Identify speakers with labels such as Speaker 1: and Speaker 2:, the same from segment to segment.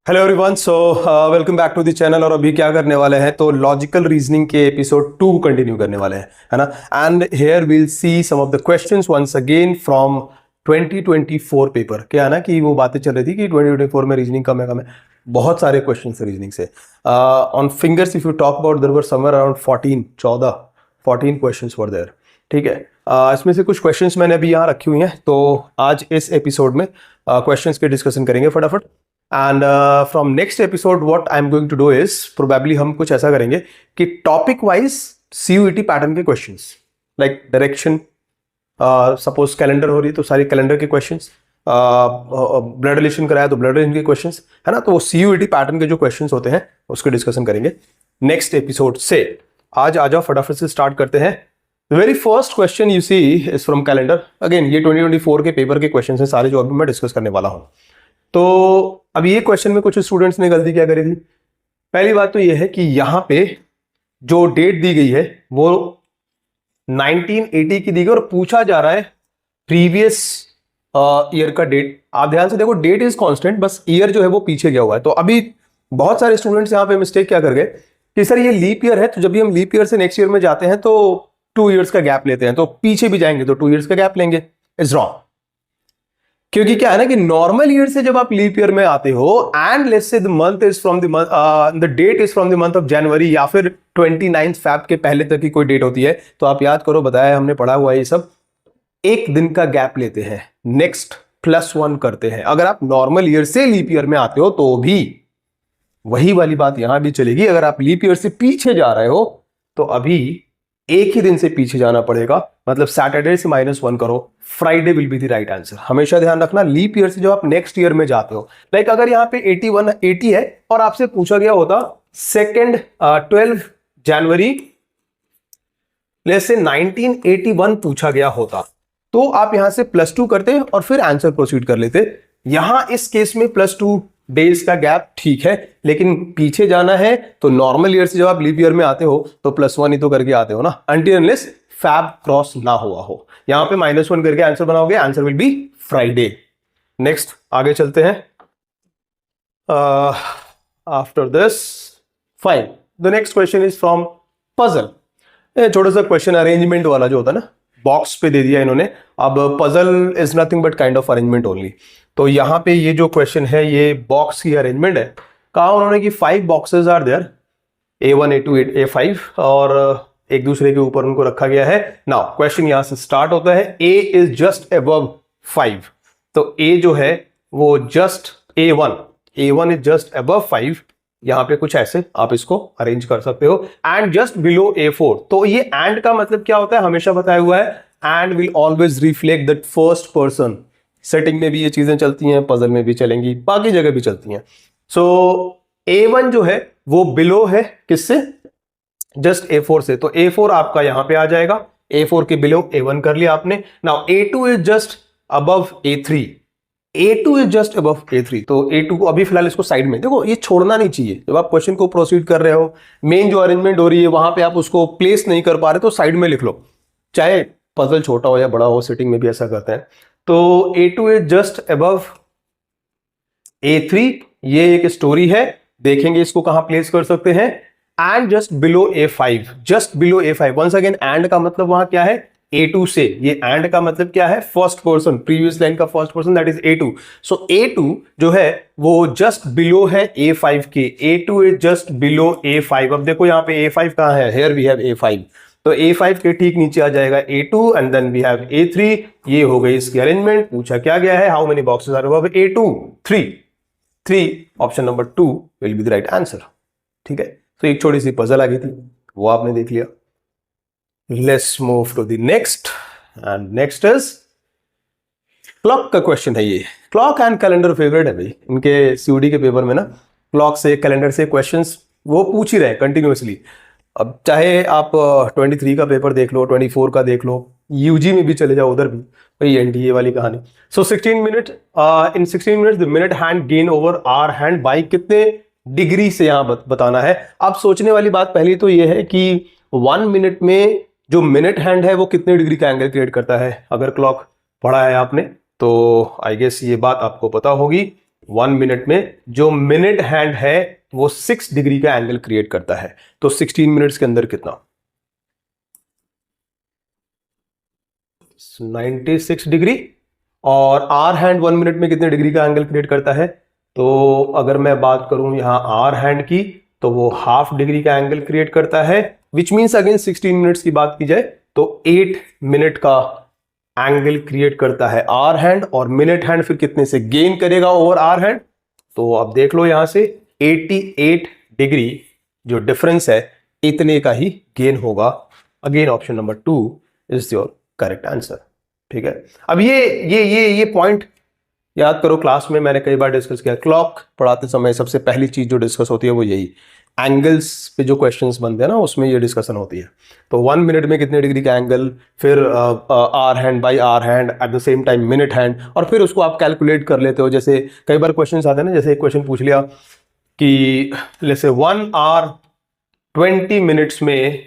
Speaker 1: Hello everyone. So welcome back to the channel. और अभी क्या करने वाले हैं, तो लॉजिकल रीजनिंग के एपिसोड 2 कंटिन्यू करने वाले हैं, है ना। And here will see some of the questions once again from 2024 paper. क्या है ना कि वो बातें चल रही थी कि 2024 में रीजनिंग कम है। बहुत सारे क्वेश्चन है रीजनिंग से। On fingers if you talk about there were somewhere around 14 questions were there. ठीक है। इसमें से कुछ क्वेश्चंस मैंने अभी यहाँ रखी हुई हैं, तो आज इस एपिसोड में क्वेश्चंस के डिस्कशन करेंगे फटाफट। And from next episode what I am going to do is probably हम कुछ ऐसा करेंगे कि टॉपिक वाइज सीयूईटी पैटर्न के questions, like direction, suppose calendar हो रही है तो सारी कैलेंडर के क्वेश्चंस, ब्लड रिलेशन कराया तो ब्लड रिलेशन के क्वेश्चंस, है ना। तो वो सीयूईटी पैटर्न के जो क्वेश्चंस होते हैं उसके डिस्कशन करेंगे नेक्स्ट एपिसोड से। आज आ जाओ फटाफट से स्टार्ट करते हैं। The very first question you see is from calendar. Again ये 2024 के पेपर के क्वेश्चन हैं सारे, जो अभी मैं डिस्कस करने वाला हूं। तो अब ये क्वेश्चन में कुछ स्टूडेंट्स ने गलती क्या करी थी। पहली बात तो ये है कि यहां पे जो डेट दी गई है वो 1980 की दी गई और पूछा जा रहा है प्रीवियस ईयर का डेट। आप ध्यान से देखो, डेट इज कांस्टेंट, बस ईयर जो है वो पीछे गया हुआ है। तो अभी बहुत सारे स्टूडेंट्स यहां पे मिस्टेक क्या कर गए कि सर ये लीप ईयर है, तो जब भी हम लीप ईयर से नेक्स्ट ईयर में जाते हैं तो 2 ईयर्स का गैप लेते हैं, तो पीछे भी जाएंगे तो 2 ईयर्स का गैप लेंगे। Is wrong. क्योंकि क्या है ना कि नॉर्मल ईयर से जब आप लीप ईयर में आते हो and let's say the month is from the date is from the month of January या फिर 29 फैब के पहले तक की कोई डेट होती है, तो आप याद करो, बताया हमने, पढ़ा हुआ है ये सब। एक दिन का गैप लेते हैं, नेक्स्ट +1 करते हैं। अगर आप नॉर्मल ईयर से लीप ईयर में आते हो तो भी वही वाली बात यहां भी चलेगी। अगर आप लीप ईयर से पीछे जा रहे हो तो अभी एक ही दिन से पीछे जाना पड़ेगा, मतलब सैटरडे से -1 करो, Friday will be the right answer. हमेशा ध्यान रखना, लीप ईयर से जो आप नेक्स्ट ईयर में जाते हो, लाइक अगर यहाँ पे 80 है और आपसे पूछा गया होता 12 जनवरी से 1981 पूछा गया होता, तो आप यहां से +2 करते और फिर आंसर प्रोसीड कर लेते। यहां इस केस में +2 डेज का गैप ठीक है, लेकिन पीछे जाना है तो नॉर्मल ईयर से जब आप लीप ईयर में आते हो तो +1 ही तो करके आते हो ना, अनटिल अनलेस फैब क्रॉस ना हुआ हो। यहां पे -1 करके आंसर बनाओगे, answer will be Friday. Next आगे चलते हैं। After this fine, the next question is from puzzle. छोटा सा क्वेश्चन अरेंजमेंट वाला जो होता है ना, बॉक्स पे दे दिया इन्होंने। अब puzzle is nothing but kind of arrangement only. तो यहां पे ये जो क्वेश्चन है ये बॉक्स की अरेंजमेंट है। कहा उन्होंने कि 5 boxes are there, A1 A2 A5, और एक दूसरे के ऊपर उनको रखा गया है। नाउ क्वेश्चन यहां से स्टार्ट होता है, A इज जस्ट अबव 5। तो A जो है वो just A1 is just above 5। यहां पे कुछ ऐसे आप इसको अरेंज कर सकते हो। And just below A4। तो ये एंड का मतलब क्या होता है, हमेशा बताया हुआ है, and will always reflect that first person. Setting में भी ये चीजें चलती हैं, पजल में भी चलेंगी, बाकी जगह भी चलती हैं। सो A1 जो है वो बिलो है किससे, जस्ट A4 से। तो A4 आपका यहां पे आ जाएगा, A4 के बिलो A1 कर लिया आपने। Now A2 is just above A3। A2 is just above A3। तो A2 को अभी फिलहाल इसको साइड में देखो, ये छोड़ना नहीं चाहिए। जब आप क्वेश्चन को प्रोसीड कर रहे हो, मेन जो अरेंजमेंट हो रही है वहां पे आप उसको प्लेस नहीं कर पा रहे तो साइड में लिख लो, चाहे पजल छोटा हो या बड़ा हो, सिटिंग में भी ऐसा करते हैं। तो A2 is just above A3, ये एक स्टोरी है, देखेंगे इसको कहां प्लेस कर सकते हैं। And just below A5, just below A5। Once again and का मतलब वहां क्या है, A2 से। ये एंड का मतलब क्या है, फर्स्ट पर्सन, प्रीवियस लाइन का first person, that is A2। So A2 जो है वो जस्ट बिलो है A5 के। A2 is just below A5। अब देखो यहाँ पे A5 कहां है, हियर वी हैव A5। तो A5 के ठीक नीचे आ जाएगा A2 and then we have A3। ये हो गई इसकी अरेंजमेंट। पूछा क्या गया है, how many boxes are above A2, 3। Option number 2 will be the right answer. ठीक है। तो एक छोटी सी पजल आ गई थी, वो आपने देख लिया। Let's move to the next, and next is clock का क्वेश्चन है। ये क्लॉक एंड कैलेंडर फेवरेट है भाई, इनके सीयूडी के पेपर में ना क्लॉक से कैलेंडर से क्वेश्चंस वो पूछ ही रहे कंटिन्यूअसली। अब चाहे आप 23 का पेपर देख लो, 24 का देख लो, यूजी में भी चले जाओ, उधर भी वही एनडीए वाली कहानी। So 16 minute, in 16 minute the minute hand gain over hour hand by कितने डिग्री से यहां बताना है। अब सोचने वाली बात पहली तो ये है कि 1 मिनट में जो मिनट हैंड है वो कितने डिग्री का एंगल क्रिएट करता है। अगर क्लॉक पढ़ा है आपने तो आई गेस ये बात आपको पता होगी। 1 मिनट में जो मिनट हैंड है वो 6 डिग्री का एंगल क्रिएट करता है। तो 16 मिनट्स के अंदर कितना? 96 डिग्री। और आर हैंड 1 मिनट में कितने डिग्री का एंगल क्रिएट करता है? तो अगर मैं बात करूं यहां आर हैंड की तो वो हाफ डिग्री का एंगल क्रिएट करता है, विच मीन्स अगेन 16 मिनट्स की बात की जाए तो 8 मिनट का एंगल क्रिएट करता है आर हैंड, और मिनट हैंड फिर कितने से गेन करेगा ओवर आर हैंड? तो आप देख लो यहां से 88 डिग्री जो डिफरेंस है इतने का ही गेन होगा। Again option number 2 is your correct answer. ठीक है, अब ये पॉइंट याद करो, क्लास में मैंने कई बार डिस्कस किया। क्लॉक पढ़ाते समय सबसे पहली चीज जो डिस्कस होती है वो यही, एंगल्स पे जो क्वेश्चंस बनते हैं ना उसमें ये डिस्कशन होती है। तो 1 मिनट में कितने डिग्री का एंगल, फिर hour hand by hour hand at the same time minute hand, और फिर उसको आप कैलकुलेट कर लेते हो। जैसे कई बार क्वेश्चंस आते हैं ना, जैसे एक क्वेश्चन पूछ लिया कि जैसे 1 आवर 20 मिनट्स में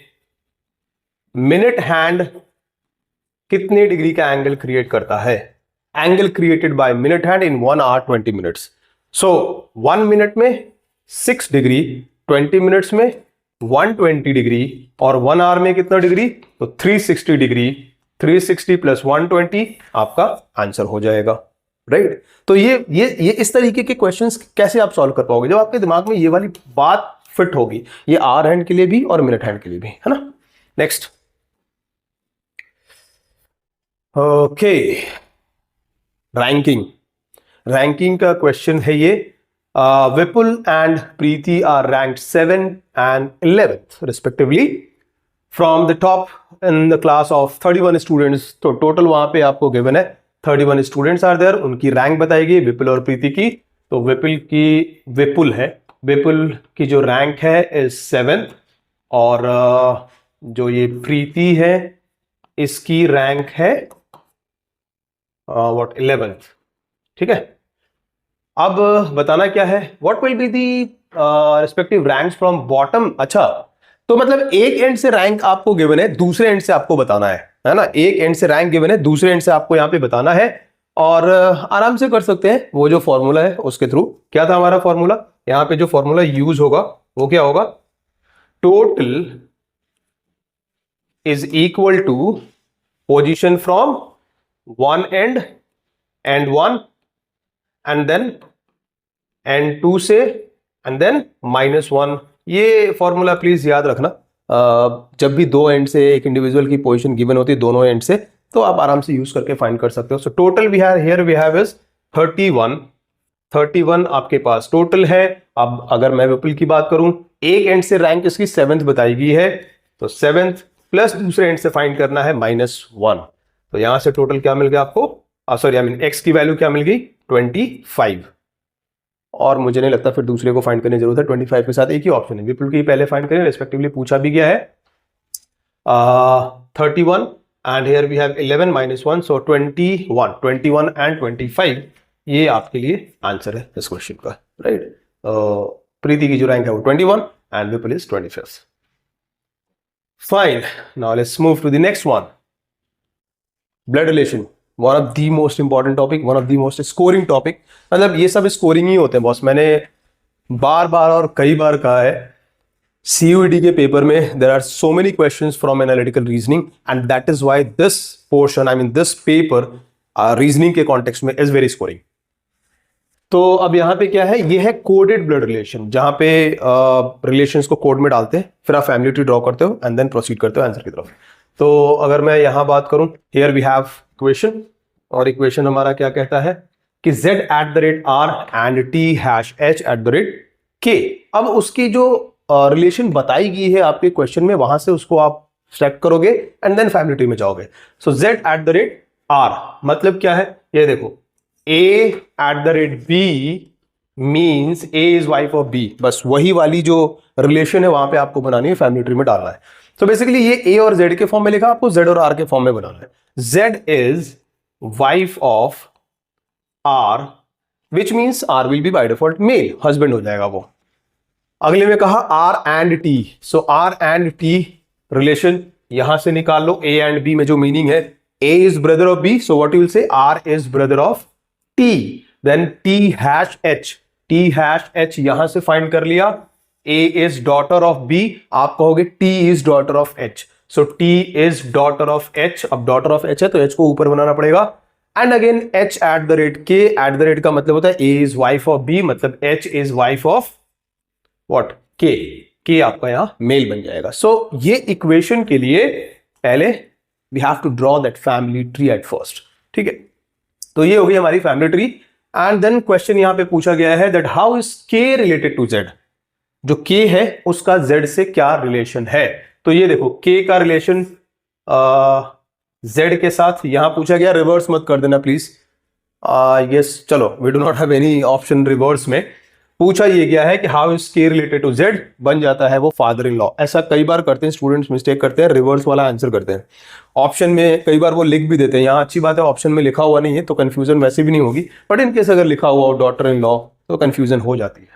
Speaker 1: मिनट हैंड कितने डिग्री का एंगल क्रिएट करता है? Angle created by minute hand in 1 hour 20 minutes. So 1 minute में 6 डिग्री, 20 मिनट्स में 120 डिग्री, और 1 आवर में कितना डिग्री? तो 360 डिग्री। 360 प्लस 120 आपका आंसर हो जाएगा, राइट? तो ये इस तरीके के क्वेश्चंस कैसे आप सॉल्व कर पाओगे? जब आपके दिमाग में ये वाली बात फिट होगी, ये आर हैंड के लिए भी और मिनट हैंड के लिए भी, है ना? नेक्स्ट, ओके, रैंकिंग का क्वेश्चन है ये। Vipul and Preeti are ranked 7th and 11th respectively from the top in the class of 31 students. तो टोटल वहां पे आपको गिवन है 31 स्टूडेंट्स आर देयर, उनकी रैंक बताएगी विपुल और प्रीति की। तो विपुल की जो रैंक है इज 7th, और जो ये प्रीति है इसकी रैंक है 11th। ठीक है, अब बताना क्या है, what will be the respective ranks from bottom. अच्छा, तो मतलब एक एंड से रैंक आपको गिवन है, दूसरे एंड से आपको बताना है ना? एक एंड से रैंक गिवन है, दूसरे एंड से आपको यहां पे बताना है, और आराम से कर सकते हैं। वो जो फॉर्मूला है उसके थ्रू, क्या था हमारा फॉर्मूला? यहां पे जो फॉर्मूला यूज होगा वो क्या होगा? Total is equal to position from one end and 1 and then and 2 से and then -1। ये फॉर्मूला प्लीज याद रखना। जब भी दो एंड से एक इंडिविजुअल की पोजीशन गिवन होती है दोनों एंड से, तो आप आराम से यूज करके फाइंड कर सकते हो। So total we have is 31 आपके पास टोटल है। अब अगर मैं विपुल की बात करूं, एक एंड से रैंक इसकी 7th बताई गई है, तो 7th प्लस दूसरे एंड से फाइंड करना है -1। तो यहां से टोटल क्या मिल गया आपको? सॉरी, एक्स की वैल्यू क्या मिल गई? 25। और मुझे नहीं लगता फिर दूसरे को फाइंड करने की जरूरत है। 25 के साथ एक ही ऑप्शन है, विपुल की पहले फाइंड करें, रेस्पेक्टिवली पूछा भी गया है 31 and here we have 11 -1, so 21 and 25 ये आपके लिए आंसर है इस क्वेश्चन का, राइट? प्रीति की जो रैंक है वो 21 and Vipul is 25th। Fine, now let's move to the next one. Blood relation, one of the most important topic, one of the most scoring topic. मतलब ये सब स्कोरिंग ही होते हैं बॉस। मैंने बार बार और कई बार कहा है, CUET के पेपर में there are so many questions from analytical reasoning, and that is why this portion, I mean this paper reasoning के कॉन्टेक्स्ट में इज वेरी स्कोरिंग। तो अब यहाँ पे क्या है, ये है कोडेड ब्लड रिलेशन, जहां पे रिलेशंस को कोड में डालते हैं, फिर आप फैमिली ट्री ड्रॉ करते हो एंड देन प्रोसीड करते हो आंसर की तरफ। तो अगर मैं यहां बात करूं, हियर वी हैव इक्वेशन, और इक्वेशन हमारा क्या कहता है कि z@r and t#h@k। अब उसकी जो रिलेशन बताई गई है आपके क्वेश्चन में, वहां से उसको आप सेलेक्ट करोगे एंड देन फैमिली ट्री में जाओगे। सो z@r मतलब क्या है, ये देखो, a@b means a is wife of b। बस वही वाली जो रिलेशन है वहां पे आपको बनानी है, फैमिली ट्री में डालना है। तो बेसिकली ये a और z के फॉर्म में लिखा, आपको z और r के फॉर्म में बनाना है। z is wife of r, which means r will be by default male, husband हो जाएगा वो। अगले में कहा r and t, so r and t relation यहां से निकाल लो। a एंड b में जो मीनिंग है, a is brother of b, so what you will say, r is brother of t, then T#H यहां से फाइंड कर लिया, A is daughter of B, आप कहोगे T is daughter of H, so T is daughter of H, अब daughter of H है तो H को ऊपर बनाना पड़ेगा, and again H at the rate K, at the rate का मतलब होता है A is wife of B, मतलब H is wife of what, K आपका यहां मेल बन जाएगा। सो ये इक्वेशन के लिए पहले we have to draw that family tree at first, ठीक है। तो ये हो गई हमारी family tree, and then question यहां पे पूछा गया है that how is K related to Z, जो K है उसका Z से क्या रिलेशन है। तो ये देखो K का रिलेशन Z के साथ यहां पूछा गया, रिवर्स मत कर देना प्लीज, यस चलो we do not have any option reverse में, पूछा ये गया है कि how is K related to Z, बन जाता है वो फादर इन लॉ। ऐसा कई बार करते हैं स्टूडेंट्स, मिस्टेक करते हैं, रिवर्स वाला आंसर करते हैं, ऑप्शन में कई बार वो लिख भी देते हैं, यहाँ अच्छी बात है ऑप्शन में लिखा हुआ नहीं है तो कंफ्यूजन वैसे भी नहीं होगी, बट इनकेस अगर लिखा हुआ हो डॉटर इन लॉ तो कंफ्यूजन हो जाती है।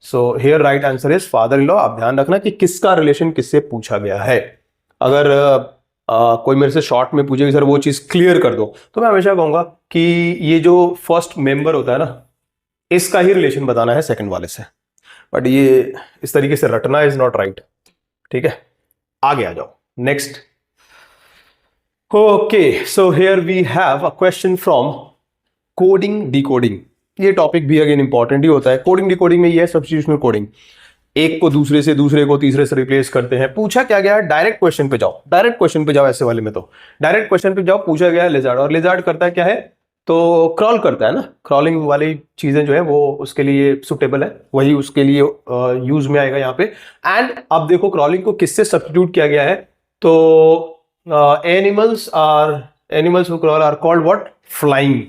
Speaker 1: So here right answer is father in law. आप ध्यान रखना कि किसका रिलेशन किससे पूछा गया है। अगर कोई मेरे से शॉर्ट में पूछे कि सर वो चीज क्लियर कर दो, तो मैं हमेशा कहूंगा कि ये जो फर्स्ट मेंबर होता है ना, इसका ही रिलेशन बताना है सेकंड वाले से, बट ये इस तरीके से रटना इज नॉट राइट, ठीक है। आगे आ जाओ, next. Okay, so here we have a question from coding decoding. ये टॉपिक भी अगेन इंपॉर्टेंट ही होता है। कोडिंग डिकोडिंग में ये है सब्स्टिट्यूशनल कोडिंग, एक को दूसरे से, दूसरे को तीसरे से रिप्लेस करते हैं। पूछा क्या गया है, डायरेक्ट क्वेश्चन पे जाओ, डायरेक्ट क्वेश्चन पे जाओ, ऐसे वाले में तो डायरेक्ट क्वेश्चन पे जाओ। पूछा गया है लिजार्ड, और लिजार्ड करता है क्या है, तो क्रॉल करता है ना, क्रॉलिंग वाली चीजें जो है वो उसके लिए सुटेबल है, वही उसके लिए यूज में आएगा यहाँ पे। एंड अब देखो क्रॉलिंग को किससे सब्स्टिट्यूट किया गया है, तो animals who crawl are called what, flying.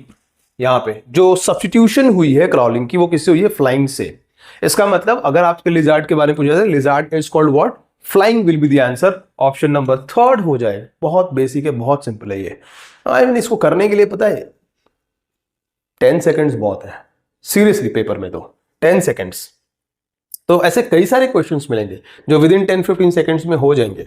Speaker 1: यहाँ पे जो सब्स्टिट्यूशन हुई है क्रॉलिंग की वो किससे हुई है, फ्लाइंग से। इसका मतलब अगर आपके लिजार्ड के बारे में पूछा जाए, lizard is called what, flying will be the answer. Option number third हो जाए। बहुत बेसिक है, बहुत सिंपल है ये। आई मीन इसको करने के लिए पता है 10 सेकंड्स बहुत है, सीरियसली पेपर में तो 10 सेकंड्स। तो ऐसे कई सारे क्वेश्चंस मिलेंगे जो विद इन 10-15 सेकंड्स में हो जाएंगे।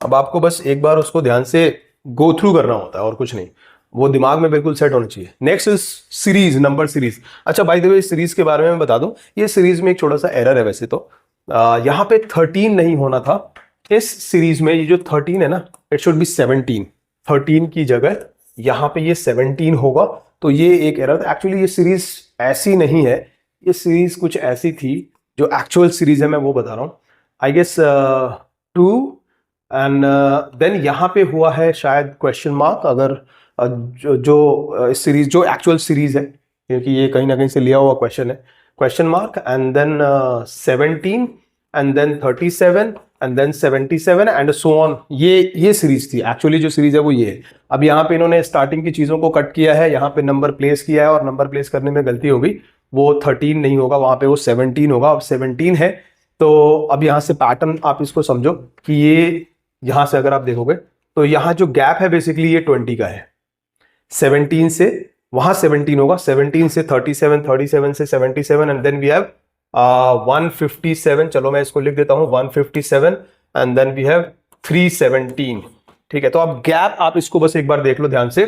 Speaker 1: अब आपको बस एक बार उसको ध्यान से गो थ्रू करना होता है और कुछ नहीं, वो दिमाग में बिल्कुल सेट होना चाहिए। Next is series, number series. अच्छा बाय द वे, सीरीज के बारे में मैं बता दूं, ये सीरीज में एक छोटा सा एरर है वैसे तो। यहाँ पे 13 नहीं होना था इस सीरीज में, ये जो 13 है ना, इट शुड बी 17। 13 की जगह यहाँ पे ये 17 होगा, तो ये एक एरर था। एक्चुअली ये सीरीज ऐसी नहीं है, ये सीरीज कुछ ऐसी थी, जो एक्चुअल सीरीज है मैं वो बता रहा हूँ। आई गेस 2 एंड देन यहाँ पे हुआ है शायद क्वेश्चन मार्क, अगर जो सीरीज जो एक्चुअल सीरीज है, क्योंकि ये कहीं ना कहीं से लिया हुआ क्वेश्चन है, question mark and then 17 and then 37 and then 77 and so on. ये सीरीज थी, एक्चुअली जो सीरीज है वो ये है। अब यहाँ पे इन्होंने स्टार्टिंग की चीजों को कट किया है, यहाँ पे नंबर प्लेस किया है और नंबर प्लेस करने में गलती हो गई, वो 13 नहीं होगा, वहां पे वो 17 होगा। अब 17 है, तो अब यहाँ से पैटर्न आप इसको समझो कि ये यहाँ से अगर आप देखोगे तो यहाँ जो गैप है बेसिकली ये 20 का है। 17 से वहां 17 होगा, 17 से 37, 37 से 77 एंड देन वी हैव 157। चलो मैं इसको लिख देता हूं 157 एंड देन वी हैव 317। ठीक है, तो अब गैप आप इसको बस एक बार देख लो ध्यान से।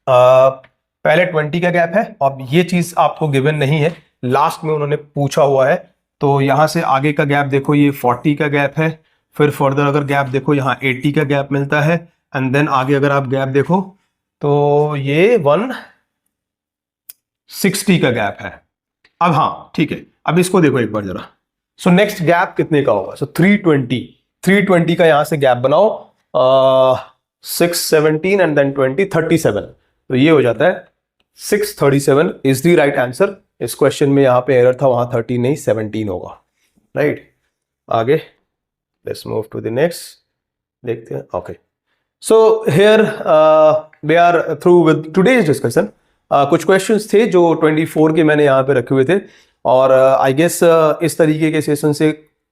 Speaker 1: पहले 20 का गैप है, अब ये चीज आपको गिवन नहीं है, लास्ट में उन्होंने पूछा हुआ है। तो यहां से आगे का गैप देखो, ये 40 का गैप है, फिर फर्दर अगर गैप देखो यहाँ 80 का गैप मिलता है एंड देन आगे अगर आप गैप देखो तो ये 160 का गैप है। अब हाँ ठीक है, अब इसको देखो एक बार जरा। सो नेक्स्ट गैप कितने का होगा, सो 320 का यहां से गैप बनाओ, 617 एंड देन 20, 37। तो ये हो जाता है 637 इज द राइट आंसर। इस क्वेश्चन में यहाँ पे एरर था, वहां 13 नहीं 17 होगा, राइट। आगे let's move to the next, देखते हैं। Okay, so here we are through with today's discussion. कुछ क्वेश्चंस थे जो 24 के मैंने यहाँ पे रखे हुए थे, और आई गेस इस तरीके के सेशन से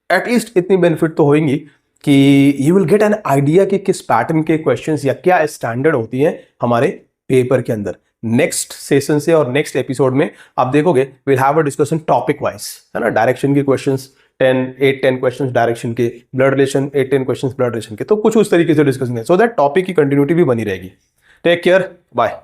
Speaker 1: एटलीस्ट इतनी बेनिफिट तो होंगी कि you will get an idea कि किस पैटर्न के क्वेश्चंस या क्या स्टैंडर्ड होती हैं हमारे पेपर के अंदर। नेक्स्ट सेशन से और नेक्स्ट एपिसोड में आप देखोगे will have a discussion topic wise, है ना। डायरेक्शन के क्वेश्चंस 8-10 क्वेश्चंस डायरेक्शन के, blood relation 8-10 questions blood relation के, तो कुछ उस तरीके से डिस्कशन है, सो दैट टॉपिक की कंटिन्यूटी भी बनी रहेगी। Take care, bye.